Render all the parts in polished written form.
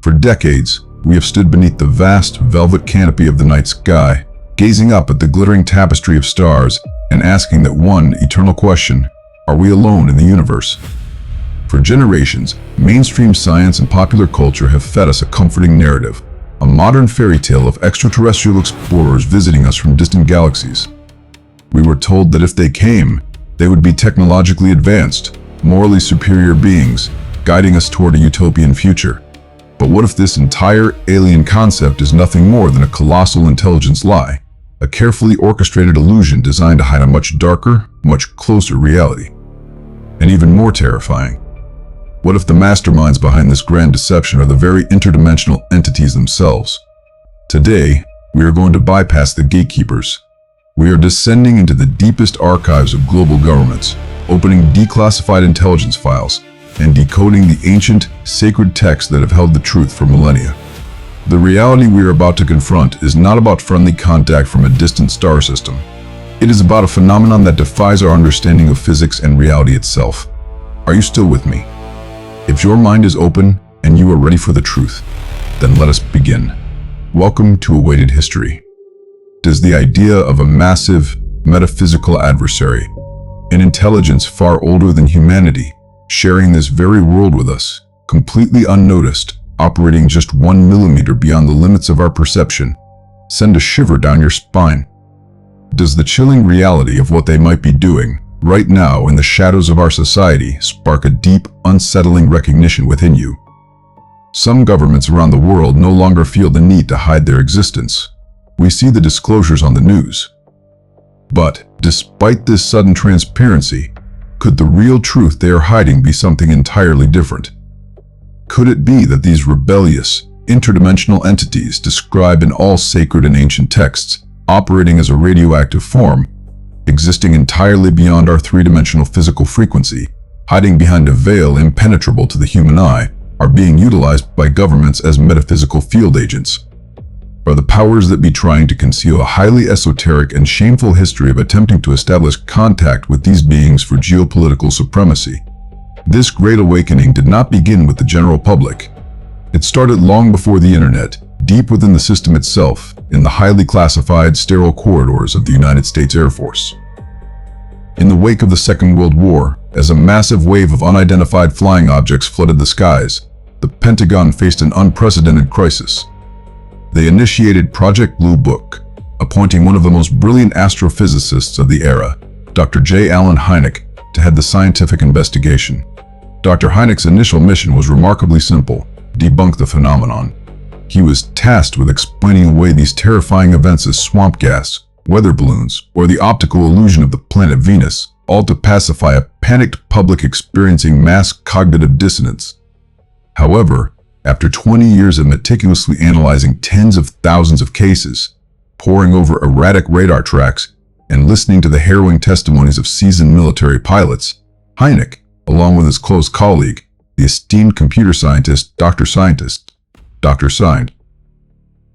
For decades, we have stood beneath the vast velvet canopy of the night sky, gazing up at the glittering tapestry of stars and asking that one eternal question: are we alone in the universe? For generations, mainstream science and popular culture have fed us a comforting narrative, a modern fairy tale of extraterrestrial explorers visiting us from distant galaxies. We were told that if they came, they would be technologically advanced, morally superior beings, guiding us toward a utopian future. But what if this entire alien concept is nothing more than a colossal intelligence lie, a carefully orchestrated illusion designed to hide a much darker, much closer reality? And even more terrifying, what if the masterminds behind this grand deception are the very interdimensional entities themselves? Today, we are going to bypass the gatekeepers. We are descending into the deepest archives of global governments, opening declassified intelligence files, and decoding the ancient, sacred texts that have held the truth for millennia. The reality we are about to confront is not about friendly contact from a distant star system. It is about a phenomenon that defies our understanding of physics and reality itself. Are you still with me? If your mind is open and you are ready for the truth, then let us begin. Welcome to Awaited History. Does the idea of a massive, metaphysical adversary, an intelligence far older than humanity, sharing this very world with us, completely unnoticed, operating just 1 millimeter beyond the limits of our perception, send a shiver down your spine? Does the chilling reality of what they might be doing right now in the shadows of our society spark a deep, unsettling recognition within you? Some governments around the world no longer feel the need to hide their existence. We see the disclosures on the news. But despite this sudden transparency, could the real truth they are hiding be something entirely different? Could it be that these rebellious, interdimensional entities described in all sacred and ancient texts, operating as a radioactive form, existing entirely beyond our three-dimensional physical frequency, hiding behind a veil impenetrable to the human eye, are being utilized by governments as metaphysical field agents? Are the powers that be trying to conceal a highly esoteric and shameful history of attempting to establish contact with these beings for geopolitical supremacy? This great awakening did not begin with the general public. It started long before the internet, deep within the system itself, in the highly classified, sterile corridors of the United States Air Force. In the wake of the Second World War, as a massive wave of unidentified flying objects flooded the skies, the Pentagon faced an unprecedented crisis. They initiated Project Blue Book, appointing one of the most brilliant astrophysicists of the era, Dr. J. Allen Hynek, to head the scientific investigation. Dr. Hynek's initial mission was remarkably simple: debunk the phenomenon. He was tasked with explaining away these terrifying events as swamp gas, weather balloons, or the optical illusion of the planet Venus, all to pacify a panicked public experiencing mass cognitive dissonance. However, after 20 years of meticulously analyzing tens of thousands of cases, poring over erratic radar tracks, and listening to the harrowing testimonies of seasoned military pilots, Hynek, along with his close colleague, the esteemed computer scientist Dr. Signed,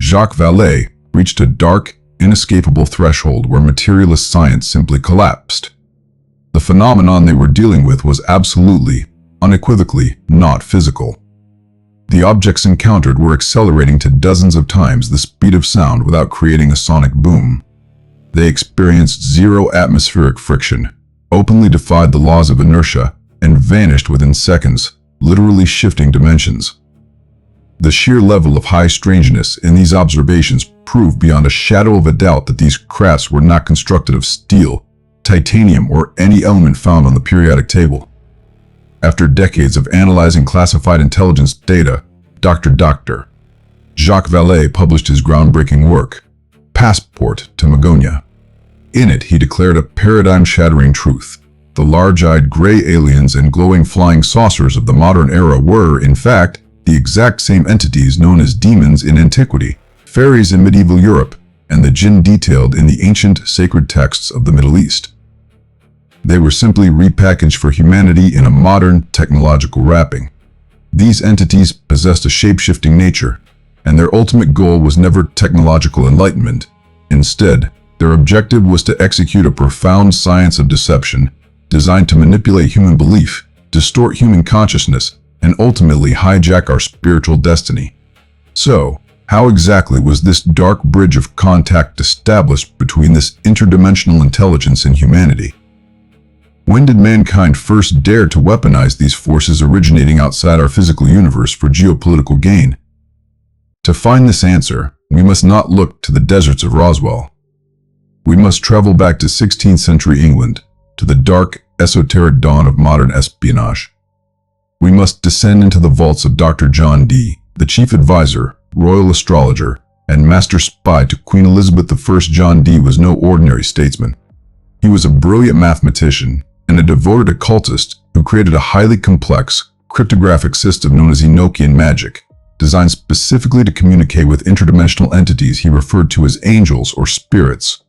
Jacques Vallée, reached a dark, inescapable threshold where materialist science simply collapsed. The phenomenon they were dealing with was absolutely, unequivocally, not physical. The objects encountered were accelerating to dozens of times the speed of sound without creating a sonic boom. They experienced zero atmospheric friction, openly defied the laws of inertia, and vanished within seconds, literally shifting dimensions. The sheer level of high strangeness in these observations proved beyond a shadow of a doubt that these crafts were not constructed of steel, titanium, or any element found on the periodic table. After decades of analyzing classified intelligence data, Dr. Jacques Vallée published his groundbreaking work, Passport to Magonia. In it, he declared a paradigm-shattering truth. The large-eyed gray aliens and glowing flying saucers of the modern era were, in fact, the exact same entities known as demons in antiquity, fairies in medieval Europe, and the Jinn detailed in the ancient sacred texts of the Middle East. They were simply repackaged for humanity in a modern, technological wrapping. These entities possessed a shape-shifting nature, and their ultimate goal was never technological enlightenment. Instead, their objective was to execute a profound science of deception designed to manipulate human belief, distort human consciousness, and ultimately hijack our spiritual destiny. So, how exactly was this dark bridge of contact established between this interdimensional intelligence and humanity? When did mankind first dare to weaponize these forces originating outside our physical universe for geopolitical gain? To find this answer, we must not look to the deserts of Roswell. We must travel back to 16th century England, to the dark, esoteric dawn of modern espionage. We must descend into the vaults of Dr. John Dee, the chief advisor, royal astrologer, and master spy to Queen Elizabeth I. John Dee was no ordinary statesman. He was a brilliant mathematician and a devoted occultist who created a highly complex, cryptographic system known as Enochian magic, designed specifically to communicate with interdimensional entities he referred to as angels or spirits.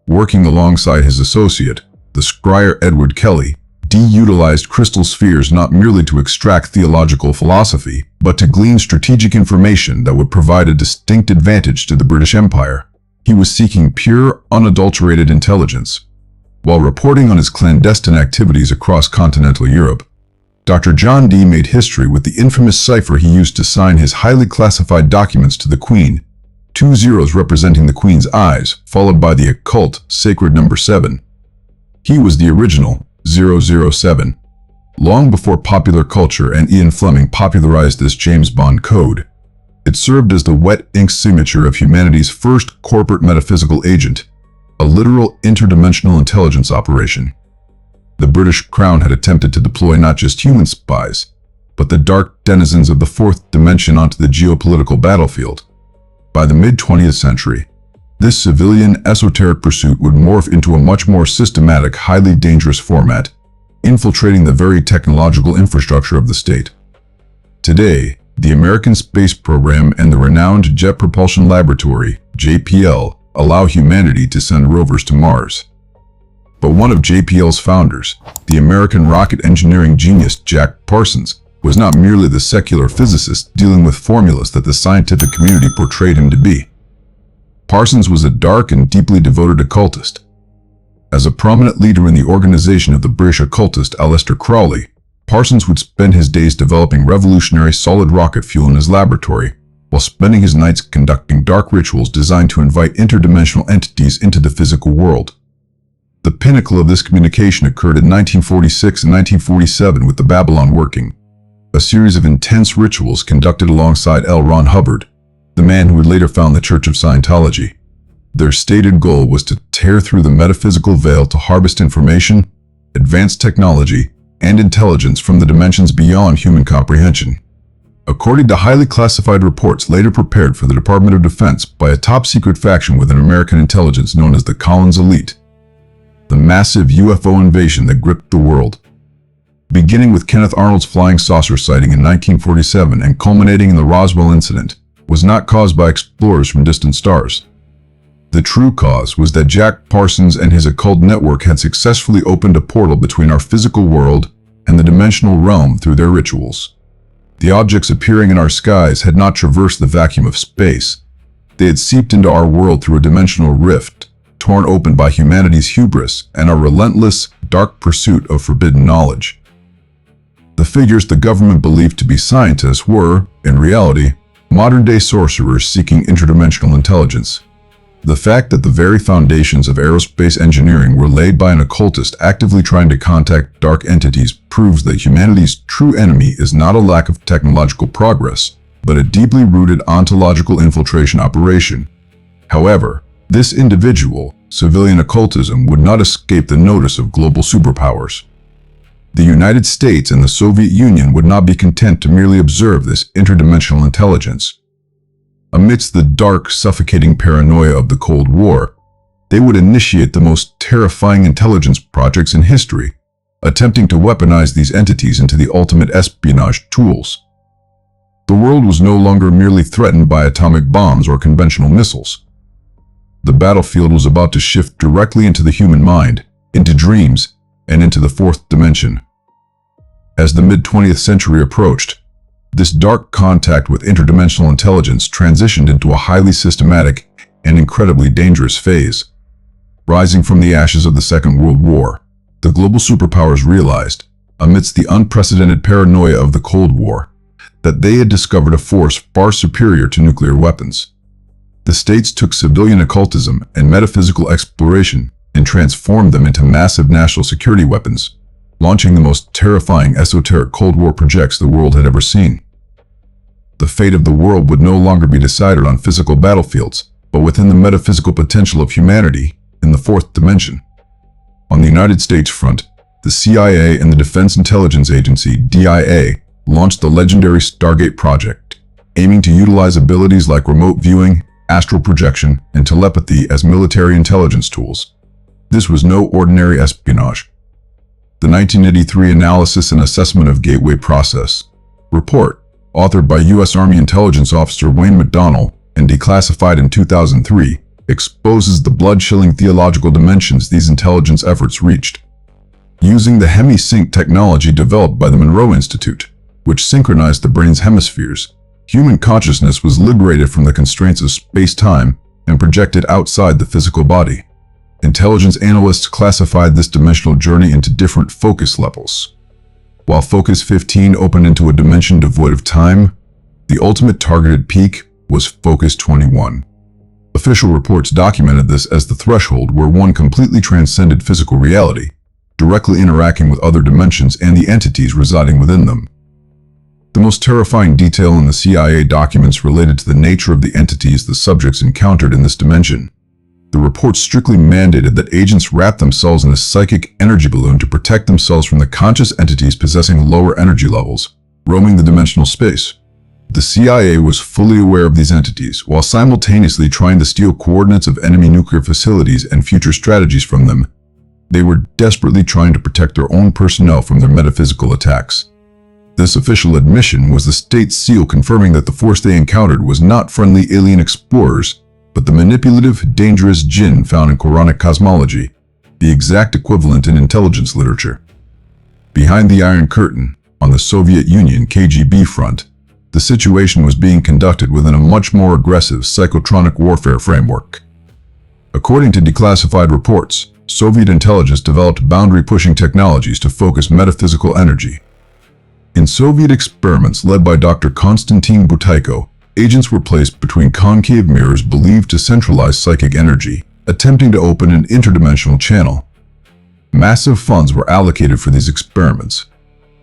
Working alongside his associate, the scryer Edward Kelly, Dee utilized crystal spheres not merely to extract theological philosophy, but to glean strategic information that would provide a distinct advantage to the British Empire. He was seeking pure, unadulterated intelligence. While reporting on his clandestine activities across continental Europe, Dr. John Dee made history with the infamous cipher he used to sign his highly classified documents to the Queen, 2 zeros representing the Queen's eyes, followed by the occult sacred number 7. He was the original 007. Long before popular culture and Ian Fleming popularized this James Bond code, it served as the wet ink signature of humanity's first corporate metaphysical agent, a literal interdimensional intelligence operation. The British Crown had attempted to deploy not just human spies, but the dark denizens of the fourth dimension onto the geopolitical battlefield. By the mid-20th century, this civilian esoteric pursuit would morph into a much more systematic, highly dangerous format, infiltrating the very technological infrastructure of the state. Today, the American space program and the renowned Jet Propulsion Laboratory, JPL, allow humanity to send rovers to Mars. But one of JPL's founders, the American rocket engineering genius Jack Parsons, was not merely the secular physicist dealing with formulas that the scientific community portrayed him to be. Parsons was a dark and deeply devoted occultist. As a prominent leader in the organization of the British occultist Aleister Crowley, Parsons would spend his days developing revolutionary solid rocket fuel in his laboratory, while spending his nights conducting dark rituals designed to invite interdimensional entities into the physical world. The pinnacle of this communication occurred in 1946 and 1947 with the Babylon Working, a series of intense rituals conducted alongside L. Ron Hubbard, the man who would later found the Church of Scientology. Their stated goal was to tear through the metaphysical veil to harvest information, advanced technology, and intelligence from the dimensions beyond human comprehension. According to highly classified reports later prepared for the Department of Defense by a top-secret faction within American intelligence known as the Collins Elite, the massive UFO invasion that gripped the world, beginning with Kenneth Arnold's flying saucer sighting in 1947 and culminating in the Roswell incident, was not caused by explorers from distant stars. The true cause was that Jack Parsons and his occult network had successfully opened a portal between our physical world and the dimensional realm through their rituals. The objects appearing in our skies had not traversed the vacuum of space. They had seeped into our world through a dimensional rift, torn open by humanity's hubris and our relentless, dark pursuit of forbidden knowledge. The figures the government believed to be scientists were, in reality, modern-day sorcerers seeking interdimensional intelligence. The fact that the very foundations of aerospace engineering were laid by an occultist actively trying to contact dark entities proves that humanity's true enemy is not a lack of technological progress, but a deeply rooted ontological infiltration operation. However, this individual, civilian occultism, would not escape the notice of global superpowers. The United States and the Soviet Union would not be content to merely observe this interdimensional intelligence. Amidst the dark, suffocating paranoia of the Cold War, they would initiate the most terrifying intelligence projects in history, attempting to weaponize these entities into the ultimate espionage tools. The world was no longer merely threatened by atomic bombs or conventional missiles. The battlefield was about to shift directly into the human mind, into dreams, and into the fourth dimension. As the mid-20th century approached, this dark contact with interdimensional intelligence transitioned into a highly systematic and incredibly dangerous phase. Rising from the ashes of the Second World War, the global superpowers realized, amidst the unprecedented paranoia of the Cold War, that they had discovered a force far superior to nuclear weapons. The states took civilian occultism and metaphysical exploration and transformed them into massive national security weapons, launching the most terrifying esoteric Cold War projects the world had ever seen. The fate of the world would no longer be decided on physical battlefields, but within the metaphysical potential of humanity in the fourth dimension. On the United States front, the CIA and the Defense Intelligence Agency, DIA, launched the legendary Stargate project, aiming to utilize abilities like remote viewing, astral projection, and telepathy as military intelligence tools. This was no ordinary espionage. The 1983 Analysis and Assessment of Gateway Process report, authored by U.S. Army Intelligence Officer Wayne McDonnell and declassified in 2003, exposes the blood-chilling theological dimensions these intelligence efforts reached. Using the hemi-sync technology developed by the Monroe Institute, which synchronized the brain's hemispheres, human consciousness was liberated from the constraints of space-time and projected outside the physical body. Intelligence analysts classified this dimensional journey into different focus levels. While Focus 15 opened into a dimension devoid of time, the ultimate targeted peak was Focus 21. Official reports documented this as the threshold where one completely transcended physical reality, directly interacting with other dimensions and the entities residing within them. The most terrifying detail in the CIA documents related to the nature of the entities the subjects encountered in this dimension. The reports strictly mandated that agents wrap themselves in a psychic energy balloon to protect themselves from the conscious entities possessing lower energy levels, roaming the dimensional space. The CIA was fully aware of these entities, while simultaneously trying to steal coordinates of enemy nuclear facilities and future strategies from them. They were desperately trying to protect their own personnel from their metaphysical attacks. This official admission was the state's seal confirming that the force they encountered was not friendly alien explorers, but the manipulative, dangerous Jinn found in Quranic cosmology, the exact equivalent in intelligence literature. Behind the Iron Curtain, on the Soviet Union KGB front, the situation was being conducted within a much more aggressive psychotronic warfare framework. According to declassified reports, Soviet intelligence developed boundary-pushing technologies to focus metaphysical energy. In Soviet experiments led by Dr. Konstantin Butaiko, agents were placed between concave mirrors believed to centralize psychic energy, attempting to open an interdimensional channel. Massive funds were allocated for these experiments.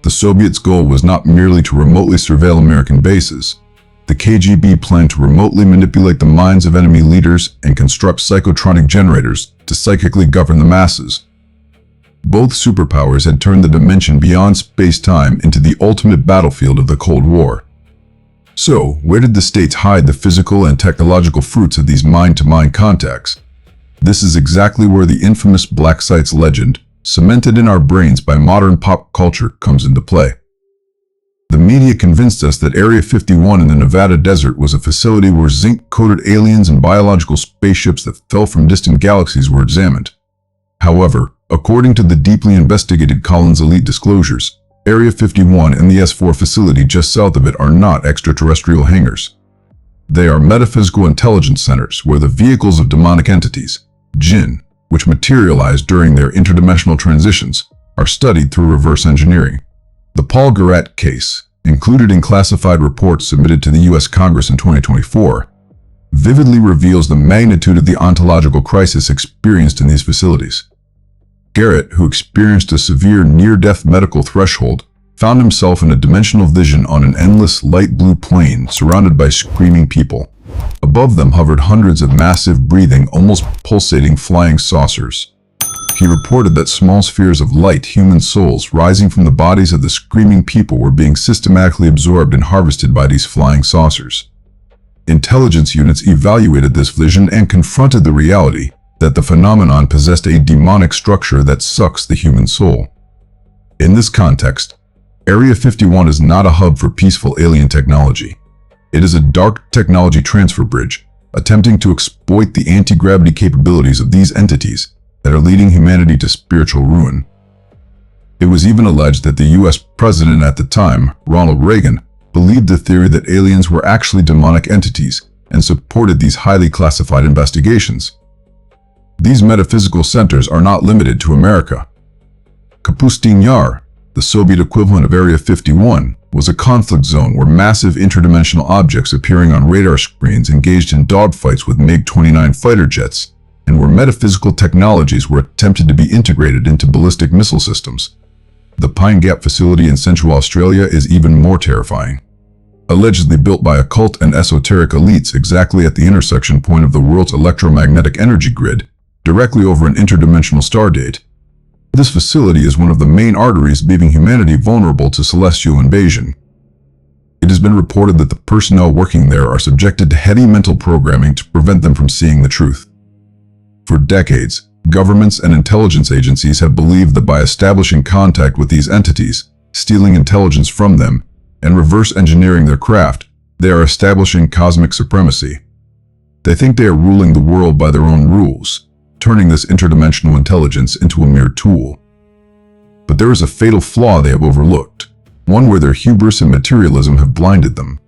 The Soviets' goal was not merely to remotely surveil American bases. The KGB planned to remotely manipulate the minds of enemy leaders and construct psychotronic generators to psychically govern the masses. Both superpowers had turned the dimension beyond space-time into the ultimate battlefield of the Cold War. So, where did the states hide the physical and technological fruits of these mind-to-mind contacts? This is exactly where the infamous Black Sites legend, cemented in our brains by modern pop culture, comes into play. The media convinced us that Area 51 in the Nevada desert was a facility where zinc-coated aliens and biological spaceships that fell from distant galaxies were examined. However, according to the deeply investigated Collins Elite disclosures, Area 51 and the S4 facility just south of it are not extraterrestrial hangars. They are metaphysical intelligence centers where the vehicles of demonic entities, Jinn, which materialize during their interdimensional transitions, are studied through reverse engineering. The Paul Garat case, included in classified reports submitted to the U.S. Congress in 2024, vividly reveals the magnitude of the ontological crisis experienced in these facilities. Garrett, who experienced a severe near-death medical threshold, found himself in a dimensional vision on an endless light blue plane surrounded by screaming people. Above them hovered hundreds of massive, breathing, almost pulsating flying saucers. He reported that small spheres of light, human souls rising from the bodies of the screaming people were being systematically absorbed and harvested by these flying saucers. Intelligence units evaluated this vision and confronted the reality that the phenomenon possessed a demonic structure that sucks the human soul. In this context, Area 51 is not a hub for peaceful alien technology. It is a dark technology transfer bridge, attempting to exploit the anti-gravity capabilities of these entities that are leading humanity to spiritual ruin. It was even alleged that the US president at the time, Ronald Reagan, believed the theory that aliens were actually demonic entities and supported these highly classified investigations. These metaphysical centers are not limited to America. Kapustin Yar, the Soviet equivalent of Area 51, was a conflict zone where massive interdimensional objects appearing on radar screens engaged in dogfights with MiG-29 fighter jets, and where metaphysical technologies were attempted to be integrated into ballistic missile systems. The Pine Gap facility in Central Australia is even more terrifying. Allegedly built by occult and esoteric elites exactly at the intersection point of the world's electromagnetic energy grid, directly over an interdimensional Stargate, this facility is one of the main arteries leaving humanity vulnerable to celestial invasion. It has been reported that the personnel working there are subjected to heady mental programming to prevent them from seeing the truth. For decades, governments and intelligence agencies have believed that by establishing contact with these entities, stealing intelligence from them, and reverse engineering their craft, they are establishing cosmic supremacy. They think they are ruling the world by their own rules, turning this interdimensional intelligence into a mere tool. But there is a fatal flaw they have overlooked, one where their hubris and materialism have blinded them.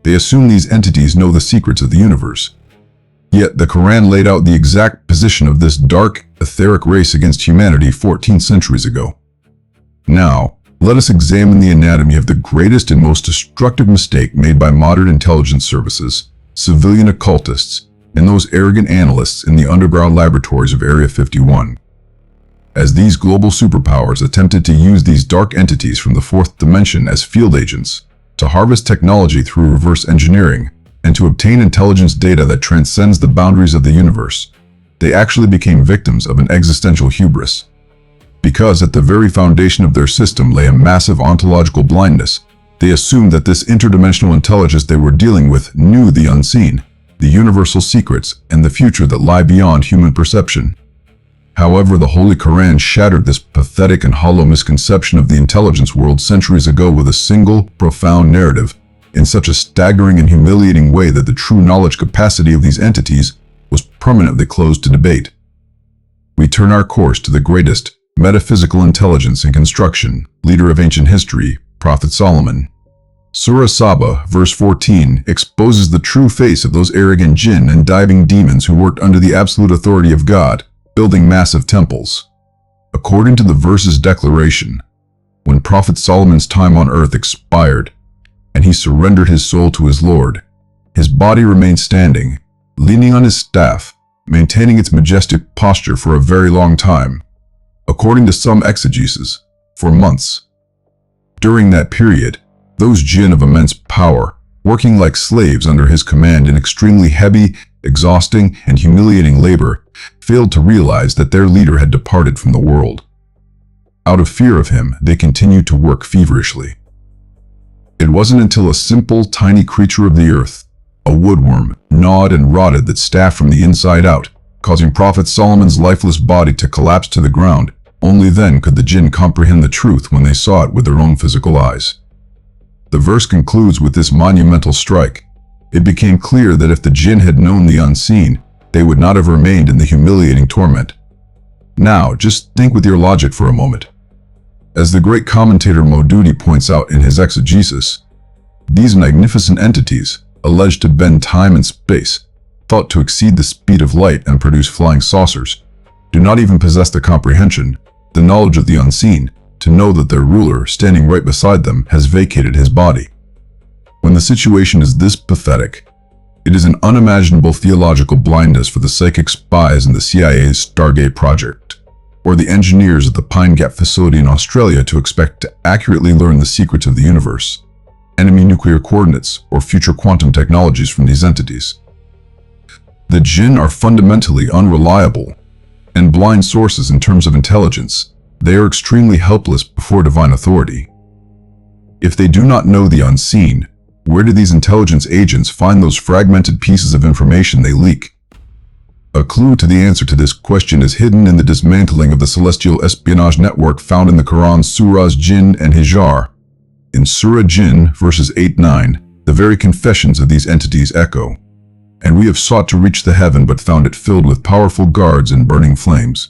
They assume these entities know the secrets of the universe. Yet the Quran laid out the exact position of this dark, etheric race against humanity 14 centuries ago. Now, let us examine the anatomy of the greatest and most destructive mistake made by modern intelligence services, civilian occultists, and those arrogant analysts in the underground laboratories of Area 51. As these global superpowers attempted to use these dark entities from the fourth dimension as field agents, to harvest technology through reverse engineering, and to obtain intelligence data that transcends the boundaries of the universe, they actually became victims of an existential hubris. Because at the very foundation of their system lay a massive ontological blindness, they assumed that this interdimensional intelligence they were dealing with knew the unseen, the universal secrets, and the future that lie beyond human perception. However, the Holy Quran shattered this pathetic and hollow misconception of the intelligence world centuries ago with a single, profound narrative, in such a staggering and humiliating way that the true knowledge capacity of these entities was permanently closed to debate. We turn our course to the greatest metaphysical intelligence in construction, leader of ancient history, Prophet Solomon. Surah Saba, verse 14, exposes the true face of those arrogant jinn and diving demons who worked under the absolute authority of God, building massive temples. According to the verse's declaration, when Prophet Solomon's time on earth expired, and he surrendered his soul to his Lord, his body remained standing, leaning on his staff, maintaining its majestic posture for a very long time, according to some exegesis, for months. During that period, those jinn of immense power, working like slaves under his command in extremely heavy, exhausting, and humiliating labor, failed to realize that their leader had departed from the world. Out of fear of him, they continued to work feverishly. It wasn't until a simple, tiny creature of the earth, a woodworm, gnawed and rotted that staff from the inside out, causing Prophet Solomon's lifeless body to collapse to the ground. Only then could the jinn comprehend the truth when they saw it with their own physical eyes. The verse concludes with this monumental strike. It became clear that if the jinn had known the unseen, they would not have remained in the humiliating torment. Now, just think with your logic for a moment. As the great commentator Maududi points out in his exegesis, these magnificent entities, alleged to bend time and space, thought to exceed the speed of light and produce flying saucers, do not even possess the comprehension, the knowledge of the unseen, to know that their ruler, standing right beside them, has vacated his body. When the situation is this pathetic, it is an unimaginable theological blindness for the psychic spies in the CIA's Stargate project, or the engineers at the Pine Gap facility in Australia to expect to accurately learn the secrets of the universe, enemy nuclear coordinates, or future quantum technologies from these entities. The jinn are fundamentally unreliable and blind sources in terms of intelligence. They are extremely helpless before divine authority. If they do not know the unseen, where do these intelligence agents find those fragmented pieces of information they leak? A clue to the answer to this question is hidden in the dismantling of the celestial espionage network found in the Quran's Surahs Jinn and Hijr. In Surah Jinn, verses 8-9, the very confessions of these entities echo, "And we have sought to reach the heaven but found it filled with powerful guards and burning flames.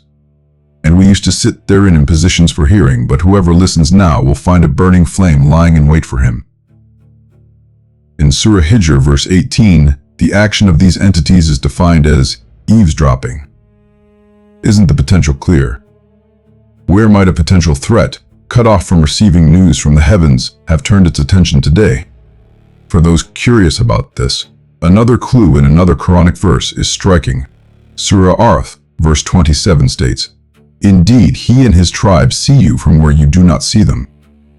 And we used to sit therein in positions for hearing, but whoever listens now will find a burning flame lying in wait for him." In Surah Hijr, verse 18, the action of these entities is defined as eavesdropping. Isn't the potential clear? Where might a potential threat, cut off from receiving news from the heavens, have turned its attention today. For those curious about this, another clue in another Quranic verse is striking. Surah Arth, verse 27 states, "Indeed, he and his tribe see you from where you do not see them.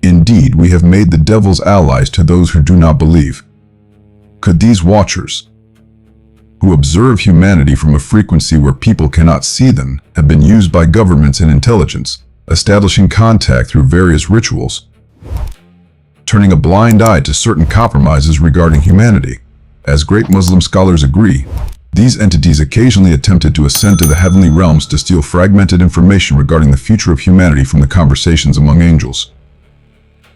Indeed, we have made the devils allies to those who do not believe." Could these watchers, who observe humanity from a frequency where people cannot see them, have been used by governments and intelligence, establishing contact through various rituals, turning a blind eye to certain compromises regarding humanity? As great Muslim scholars agree, these entities occasionally attempted to ascend to the heavenly realms to steal fragmented information regarding the future of humanity from the conversations among angels.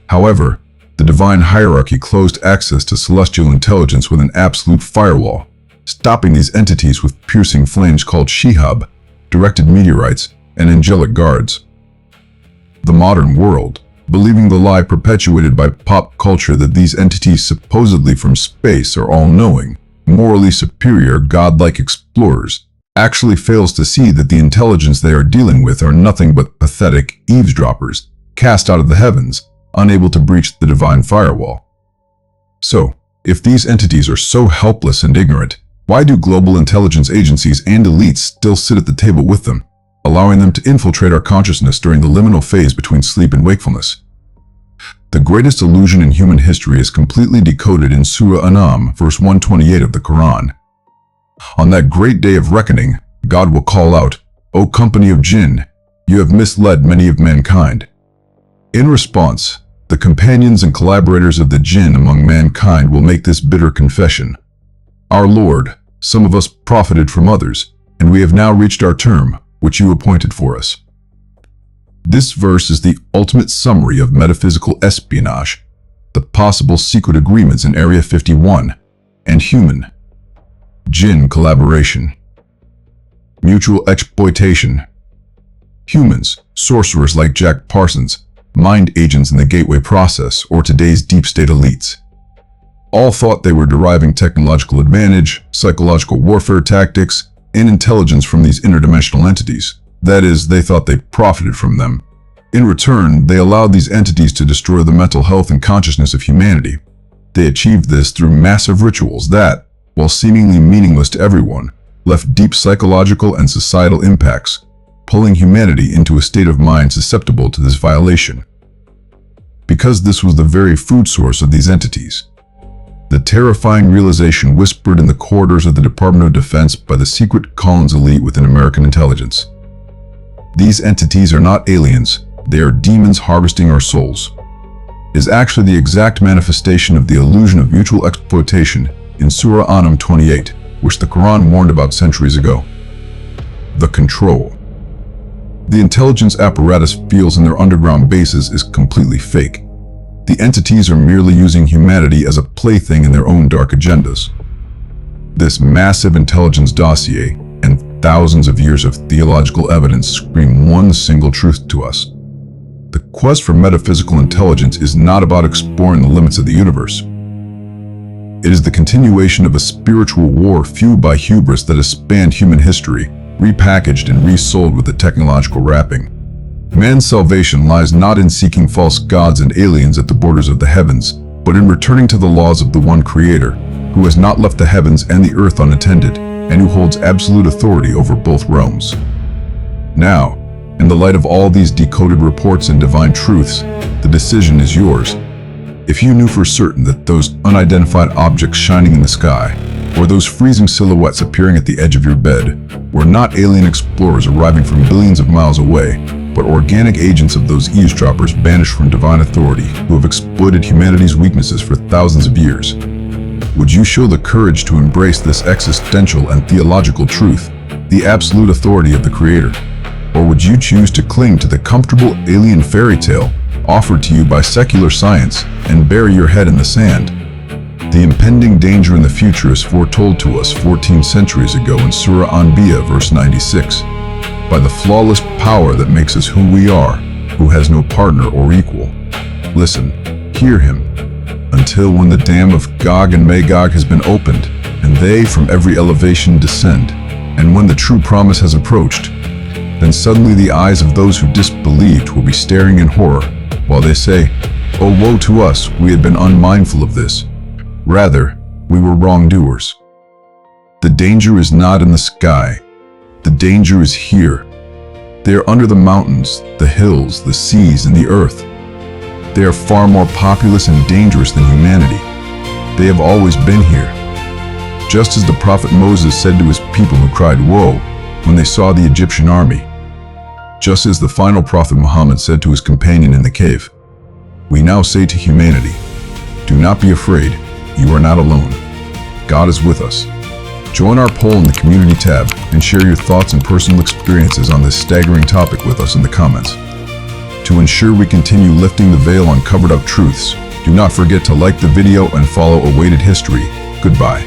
However, the divine hierarchy closed access to celestial intelligence with an absolute firewall, stopping these entities with piercing flames called shihab, directed meteorites, and angelic guards. The modern world, believing the lie perpetuated by pop culture that these entities supposedly from space are all-knowing, morally superior, godlike explorers, actually fails to see that the intelligence they are dealing with are nothing but pathetic eavesdroppers, cast out of the heavens, unable to breach the divine firewall. So, if these entities are so helpless and ignorant, why do global intelligence agencies and elites still sit at the table with them, allowing them to infiltrate our consciousness during the liminal phase between sleep and wakefulness? The greatest illusion in human history is completely decoded in Surah An'am, verse 128 of the Quran. On that great day of reckoning, God will call out, "O company of Jinn, you have misled many of mankind." In response, the companions and collaborators of the Jinn among mankind will make this bitter confession: "Our Lord, some of us profited from others, and we have now reached our term, which you appointed for us." This verse is the ultimate summary of metaphysical espionage, the possible secret agreements in Area 51, and human-Jinn collaboration. Mutual exploitation. Humans, sorcerers like Jack Parsons, mind agents in the Gateway process, or today's deep state elites, all thought they were deriving technological advantage, psychological warfare tactics, and intelligence from these interdimensional entities. That is, they thought they profited from them. In return, they allowed these entities to destroy the mental health and consciousness of humanity. They achieved this through massive rituals that, while seemingly meaningless to everyone, left deep psychological and societal impacts, pulling humanity into a state of mind susceptible to this violation. Because this was the very food source of these entities, the terrifying realization whispered in the corridors of the Department of Defense by the secret Collins elite within American intelligence: these entities are not aliens, they are demons harvesting our souls, is actually the exact manifestation of the illusion of mutual exploitation in Surah An'am 28, which the Quran warned about centuries ago. The control the intelligence apparatus feels in their underground bases is completely fake. The entities are merely using humanity as a plaything in their own dark agendas. This massive intelligence dossier and thousands of years of theological evidence scream one single truth to us. The quest for metaphysical intelligence is not about exploring the limits of the universe. It is the continuation of a spiritual war fueled by hubris that has spanned human history, repackaged and resold with a technological wrapping. Man's salvation lies not in seeking false gods and aliens at the borders of the heavens, but in returning to the laws of the one Creator, who has not left the heavens and the earth unattended, and who holds absolute authority over both realms. Now, in the light of all these decoded reports and divine truths, the decision is yours. If you knew for certain that those unidentified objects shining in the sky, or those freezing silhouettes appearing at the edge of your bed, were not alien explorers arriving from billions of miles away, but organic agents of those eavesdroppers banished from divine authority who have exploited humanity's weaknesses for thousands of years, would you show the courage to embrace this existential and theological truth, the absolute authority of the Creator? Or would you choose to cling to the comfortable alien fairy tale offered to you by secular science and bury your head in the sand? The impending danger in the future is foretold to us 14 centuries ago in Surah Anbiya, verse 96. By the flawless power that makes us who we are, who has no partner or equal. Listen, hear him, until when the dam of Gog and Magog has been opened, and they from every elevation descend, and when the true promise has approached, then suddenly the eyes of those who disbelieved will be staring in horror, While they say, "Oh, woe to us, we had been unmindful of this," rather, we were wrongdoers. The danger is not in the sky. The danger is here. They are under the mountains, the hills, the seas, and the earth. They are far more populous and dangerous than humanity. They have always been here. Just as the prophet Moses said to his people who cried, "Woe," when they saw the Egyptian army. Just as the final prophet Muhammad said to his companion in the cave. We now say to humanity, do not be afraid, you are not alone. God is with us. Join our poll in the community tab and share your thoughts and personal experiences on this staggering topic with us in the comments. To ensure we continue lifting the veil on covered up truths, do not forget to like the video and follow Awaited History. Goodbye.